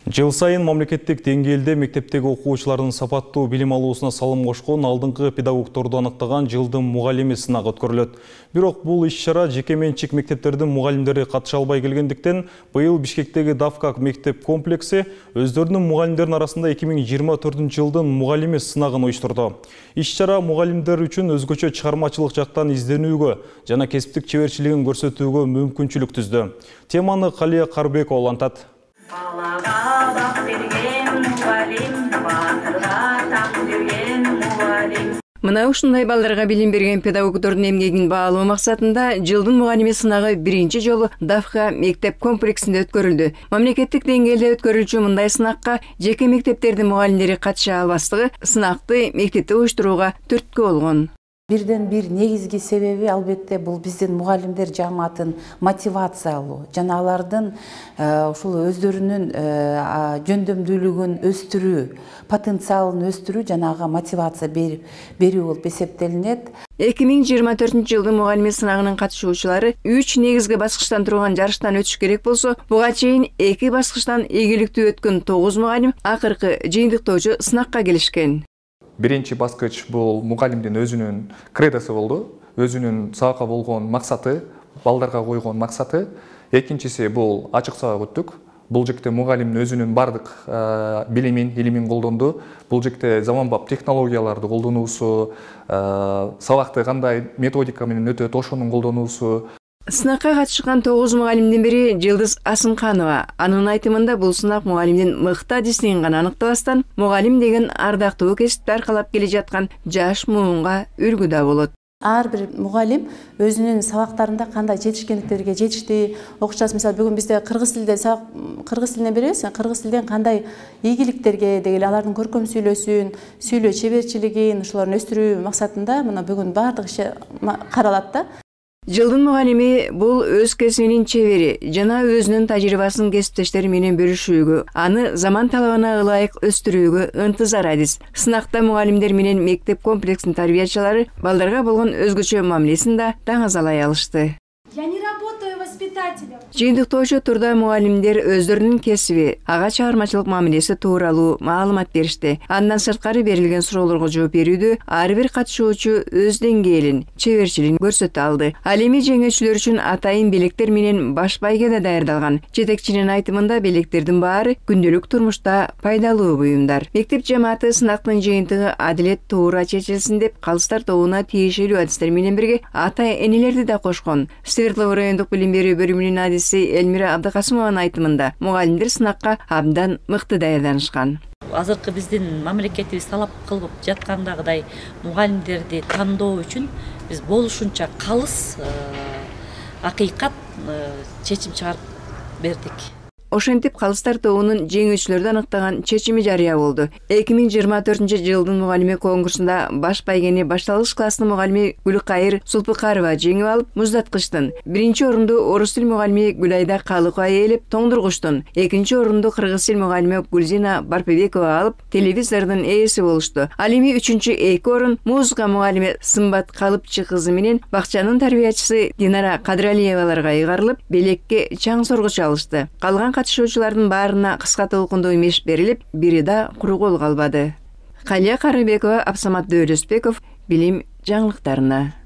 Жыл сайын мамлекеттик деңгээлде мектептеги окуучулардын сапаттуу билим алуусуна салым кошкон алдыңкы педагогдорду аныктаган жылдын мугалими сынагы өткөрүлөт. Бирок бул иш-чара жеке менчик мектептердин мугалимдери катыша албай келгендиктен, быйыл Бишкектеги Давкак мектеп комплекси өздөрүнүн мугалимдеринин арасында 2024-жылдын мугалими сынагын уюштурду. Иш-чара мугалимдер үчүн өзгөчө чыгармачылык жактан изденүүгө жана кесиптик чеберчилигин көрсөтүүгө мүмкүнчүлүк түздү. Теманы Калия Карбекова улантат. Мына ушундай балдарга билим берген педагогдордун эмгегин баалоо максатында жылдын мугалими сынагы биринчи жолу Давка мектеп комплексинде өткөрүлдү. Мамлекеттик деңгээлде өткөрүлчү мындай сынакка жеке мектептердин мугалимдери катыша албастыгы сынакты мектепте уюштурууга түрткү болгон. Бирден бир негизги себеби албетте бул биздин мугалимдер жамаатын мотивациялуу жана алардын ушул өздөрүнүн жөндөмдүүлүгүн өстүрүү, потенциалын өстүрүү жана ага мотивация берүү болуп эсептелинет. 2024-жылдын мугалими сынагынын катышуучулары 3 негизги баскычтан турган жарыштан өтүш керек болсо, буга чейин 2 баскычтан ийгиликтүү өткөн 9 мугалим акыркы жыйынтыктоочу сынакка келишкен. Биринчи баскыч бул мугалимдин өзүнүн кредосы болду, өзүнүн сабакка болгон максаты, балдарга койгон максаты. Экинчиси бул ачык сабак өттүк. Бул жекте мугалимдин өзүнүн бардык билимин, илимин колдонду. Бул жекте заманбап технологияларды колдонуусу, сабакты кандай методика менен өтөт, ошонун колдонуусу. Сынакка катышкан 9 мугалимдин бири Жылдыз Асымканова. Анын айтымында бул сынак мугалимдин мыкты адистигин гана аныктабастан, мугалим деген ардактуу кесипти аркалап келе жаткан жаш муунга үлгү да болот. Ар бир мугалим өзүнүн сабактарында кандай жетишкендиктерге жетишти. Окушасы мисалы бүгүн бизде кыргыз тилинен беребиз. Кыргыз тилден кандай ийгиликтерге дегеле алардын көркөм сүйлөөсүн, сүйлөө чеберчилигин, ошолорун өстүрүү максатында мына бүгүн бардык иши каралат да. Жылдын мугалими бул өз кесибинин чебери жана өзүнүн тажрыйбасын кесиптештери менен бөлүшүүгө, аны заман талабына ылайык өстүрүүгө ынтызар адис. Сынакта мугалимдер менен мектеп комплексинин тарбиячылары балдарга болгон өзгөчө мамилесин да таңазалай алышты. Я не работаю воспитателем. Жыйынтыктоочу турда мугалимдер өздөрүнүн кесиби, ага чыгармачылык мамилеси тууралуу маалымат беришти. Андан сырткары берилген суроолорго жооп берүүдө ар бир катышуучу өз деңгээлин, чеберчилигин көрсөтө алды. Ал эми жеңүүчүлөр үчүн атайын белектер менен баш байге да даярдалган. Жетекчинин айтымында белектердин баары күндөлүк турмушта пайдалуу буюмдар. Мектеп жамааты сынактын жыйынтыгы адилет туура чечилсин деп калыстар тобуна тиешелүү адистер менен бирге ата-энелерди да кошкон. Свердлов райондук билим берүү бөлүмүнүн адиси Элмира Абдыкасымованын айтымында мугалимдер сынакка абдан мыкты даярданышкан. Азыркы биздин мамлекетибиз талап кылып жаткандагыдай мугалимдерди тандоо үчүн биз болушунча калыс, акыйкат чечим чыгарып бердик. Ошентип калыстар тобунун жеңүүчүлөрдү аныктаган чечими жарыя болду. 2024-жылдын мугалими конкурсунда баш байгени башталгыч класстын мугалими Гүлкайыр Сулпукарова жеңип алып, муздаткычтын. Биринчи орунду орус тил мугалими Гүлайда Калыкова ээлеп, тоңдургучтун. Экинчи орунду кыргыз тил мугалими Гүлзина Барпебекова алып, телевизордун ээси болушту. Ал эми үчүнчү 2 орун музыка мугалими Сымбат Калыпчы кызы менен бакчанын тарбиячысы Динара Кадралиеваларга ыйгарылып, белекке чаң соргуч алышты. Калган катышуучулардын баарына кыска толкундуу меш берилип, бири да куру кол калбады. Калия Карыбекова, Абсамат Дөөлөсбеков, билим жаңылыктарына.